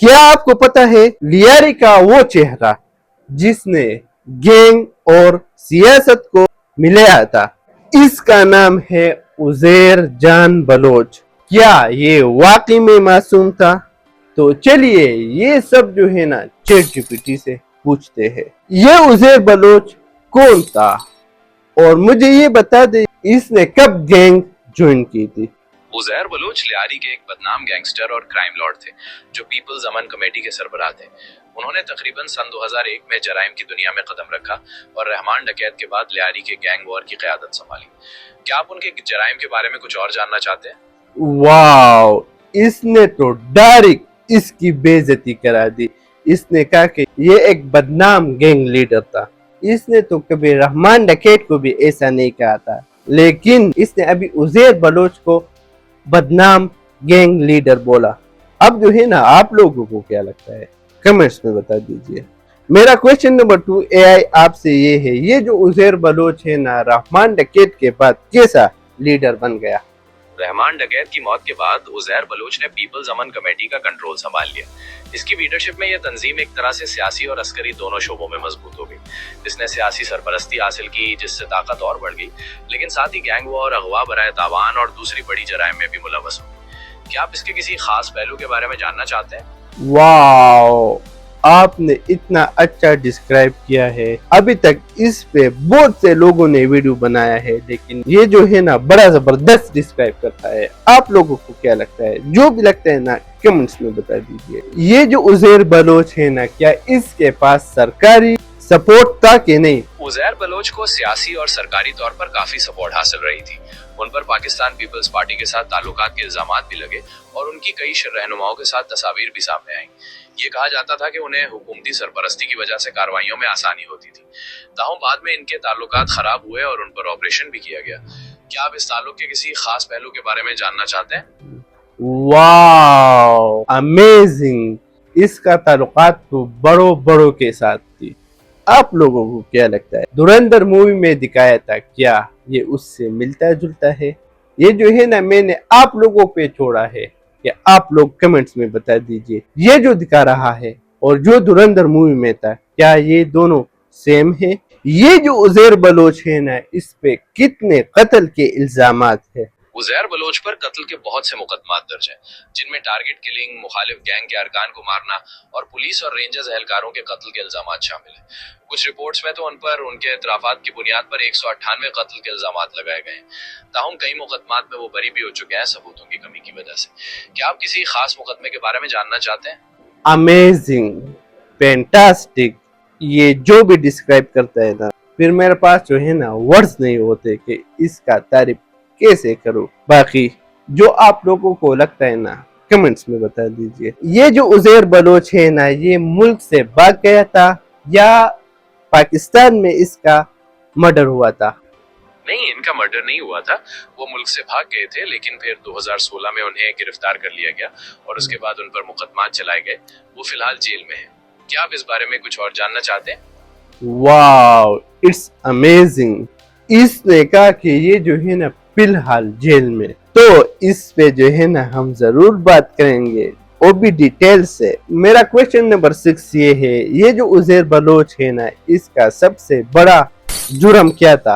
کیا آپ کو پتا ہے لیاری کا وہ چہرہ جس نے گینگ اور سیاست کو ملایا تھا؟ اس کا نام ہے عزیر جان بلوچ۔ کیا یہ واقعی میں معصوم تھا؟ تو چلیے یہ سب جو ہے نا چیٹ جی پی ٹی سے پوچھتے ہیں۔ یہ عزیر بلوچ کون تھا؟ اور مجھے یہ بتا دے اس نے کب گینگ جوائن کی تھی؟ عزیر بلوچ لیاری کے ایک بدنام گینگسٹر اور کرائم لارڈ تھے جو پیپلز امن کمیٹی کے سربراہ تھے۔ انہوں نے تقریباً سن 2001 میں جرائم کی دنیا میں قدم رکھا اور رحمان ڈکیت کے بعد لیاری کے گینگ وار کی قیادت سنبھالی۔ کیا آپ ان کے جرائم کے بارے میں کچھ اور جاننا چاہتے ہیں؟ واو، اس نے تو ڈائریکٹ اس کی بے عزتی کرا دی۔ اس نے کہا کہ یہ ایک بدنام گینگ لیڈر تھا۔ اس نے تو کبھی رحمان ڈکیت کو بھی ایسا نہیں کہا تھا، لیکن اس نے ابھی عزیر بلوچ کو بدنام گینگ لیڈر بولا۔ اب جو ہے نا آپ لوگوں کو کیا لگتا ہے کمنٹس میں بتا دیجئے۔ میرا کوشچن نمبر 2 اے آئی آپ سے یہ ہے، یہ جو عزیر بلوچ ہے نا رحمان ڈکیت کے بعد کیسا لیڈر بن گیا؟ رحمان ڈکیت کی موت کے بعد عزیر بلوچ نے پیپلز امن کمیٹی کا کنٹرول سنبھال لیا۔ اس کی لیڈرشپ میں یہ تنظیم ایک طرح سے سیاسی اور عسکری دونوں شعبوں میں مضبوط ہو گئی۔ اس نے سیاسی سرپرستی حاصل کی جس سے طاقت اور بڑھ گئی، لیکن ساتھ ہی گینگ وار، اغوا برائے تاوان اور دوسری بڑی جرائم میں بھی ملوث ہو گئی۔ کیا آپ اس کے کسی خاص پہلو کے بارے میں جاننا چاہتے ہیں؟ واو، آپ نے اتنا اچھا ڈسکرائب کیا ہے۔ ابھی تک اس پہ بہت سے لوگوں نے ویڈیو بنایا ہے، لیکن یہ جو ہے نا بڑا زبردست ڈسکرائب کرتا ہے۔ آپ لوگوں کو کیا لگتا ہے؟ جو بھی لگتا ہے نا کمنٹس میں بتا دیجئے۔ یہ جو عزیر بلوچ ہے نا، کیا اس کے پاس سرکاری سپورٹ تھا کہ نہیں؟ عزیر بلوچ کو سیاسی اور سرکاری طور پر کافی سپورٹ حاصل رہی تھی۔ ان پر پاکستان پیپلز پارٹی کے ساتھ تعلقات کے الزامات بھی لگے اور ان کی کئی رہنماؤں کے ساتھ تصاویر بھی سامنے آئیں۔ یہ کہا جاتا تھا کہ انہیں حکومتی سرپرستی کی وجہ سے کارروائیوں میں آسانی ہوتی تھی۔ تاہم بعد میں ان کے تعلقات خراب ہوئے اور ان پر آپریشن بھی کیا گیا۔ کیا آپ اس تعلق کے کسی خاص پہلو کے بارے میں جاننا چاہتے ہیں؟ واو، امیزنگ! اس کا تعلقات تو بڑوں کے ساتھ تھی۔ آپ لوگوں کو کیا لگتا ہے دھرندر مووی میں دکھایا تھا، کیا یہ اس سے ملتا جلتا ہے؟ یہ جو ہے نا میں نے آپ لوگوں پہ چھوڑا ہے کہ آپ لوگ کمنٹس میں بتا دیجئے، یہ جو دکھا رہا ہے اور جو دھرندر مووی میں تھا، کیا یہ دونوں سیم ہے؟ یہ جو عزیر بلوچ ہے نا، اس پہ کتنے قتل کے الزامات ہے؟ عزیر بلوچ پر قتل کے بہت سے مقدمات درج ہیں، جن میں ٹارگٹ کلنگ، مخالف گینگ کے ارکان کو مارنا اور پولیس اور رینجرز اہلکاروں کے قتل کے الزامات شامل ہیں۔ کچھ رپورٹس میں تو ان پر ان کے اعترافات کی بنیاد پر 198 قتل کے الزامات لگائے گئے ہیں۔ تاہم کئی مقدمات میں وہ بری بھی ہو چکے ہیں ثبوتوں کی کمی کی وجہ سے۔ کیا آپ کسی خاص مقدمے کے بارے میں جاننا چاہتے ہیں؟ Amazing, fantastic! یہ جو بھی ڈسکرائب کرتا ہے نا، پھر میرے پاس جو ہے نا ورڈز نہیں ہوتے کہ اس کا تعریف کیسے کروں۔ باقی جو آپ لوگوں کو لگتا ہے نا کمنٹس میں بتا دیجئے۔ یہ جو عزیر بلوچ ہے نا، یہ ملک سے بھاگ گیا تھا یا پاکستان میں اس کا مرڈر ہوا تھا؟ نہیں، ان کا مرڈر نہیں ہوا تھا۔ وہ ملک سے بھاگ گئے تھے، لیکن پھر 2016 میں انہیں گرفتار کر لیا گیا اور اس کے بعد ان پر مقدمات چلائے گئے۔ وہ فی الحال جیل میں ہیں۔ کیا آپ اس بارے میں کچھ اور جاننا چاہتے ہیں؟ واو، اٹس امیزنگ! اس نے کہا کہ یہ جو ہے نا فی الحال جیل میں، تو اس پہ جو ہے نا ہم ضرور بات کریں گے اور بھی ڈیٹیل سے۔ میرا کوشچن نمبر 6 یہ ہے، یہ جو عزیر بلوچ ہے نا، اس کا سب سے بڑا جرم کیا تھا؟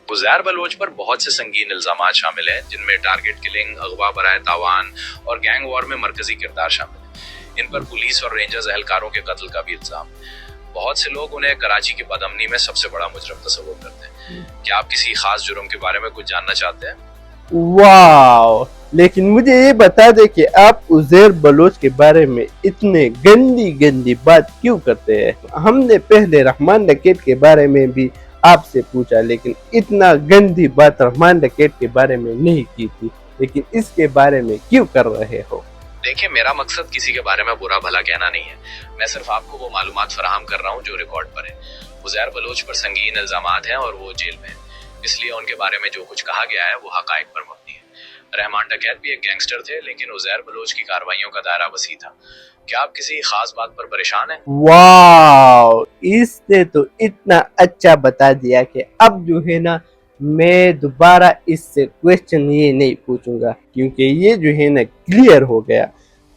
عزیر بلوچ پر بہت سے سنگین الزامات شامل ہیں، جن میں ٹارگٹ کلنگ، اغوا برائے تاوان اور گینگ وار میں مرکزی کردار شامل ہے۔ ان پر پولیس اور رینجرز اہلکاروں کے قتل کا بھی الزام ہے۔ بہت سے لوگ انہیں کراچی کی بد امنی میں سب سے بڑا مجرم تصور کرتے ہیں۔ کیا آپ کسی خاص جرم کے بارے میں کچھ جاننا چاہتے ہیں؟ واو، لیکن مجھے یہ بتا دے کہ آپ عزیر بلوچ کے بارے میں اتنے گندی بات کیوں کرتے ہیں؟ ہم نے پہلے رحمان ڈکیت کے بارے میں بھی آپ سے پوچھا، لیکن اتنا گندی بات رحمان ڈکیت کے بارے میں نہیں کی تھی، لیکن اس کے بارے میں کیوں کر رہے ہو؟ دیکھیں، میرا مقصد کسی کے بارے میں برا بھلا کہنا نہیں ہے۔ میں صرف آپ کو وہ معلومات فراہم کر رہا ہوں جو ریکارڈ پر ہیں۔ عزیر بلوچ پر سنگین الزامات ہیں اور وہ جیل میں ہیں، اس لیے ان کے بارے میں جو کچھ کہا گیا ہے وہ حقائق پر مبنی ہے۔ رحمان ڈکیت بھی ایک گینگسٹر تھے، لیکن عزیر بلوچ کی کارروائیوں کا دائرہ وسیع تھا۔ کیا آپ کسی خاص بات پر پریشان ہیں؟ واو، اس نے تو اتنا اچھا بتا دیا کہ اب جو ہے نا میں دوبارہ اس سے کوشچن یہ نہیں پوچھوں گا، کیونکہ یہ جو ہے نا کلیئر ہو گیا۔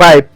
5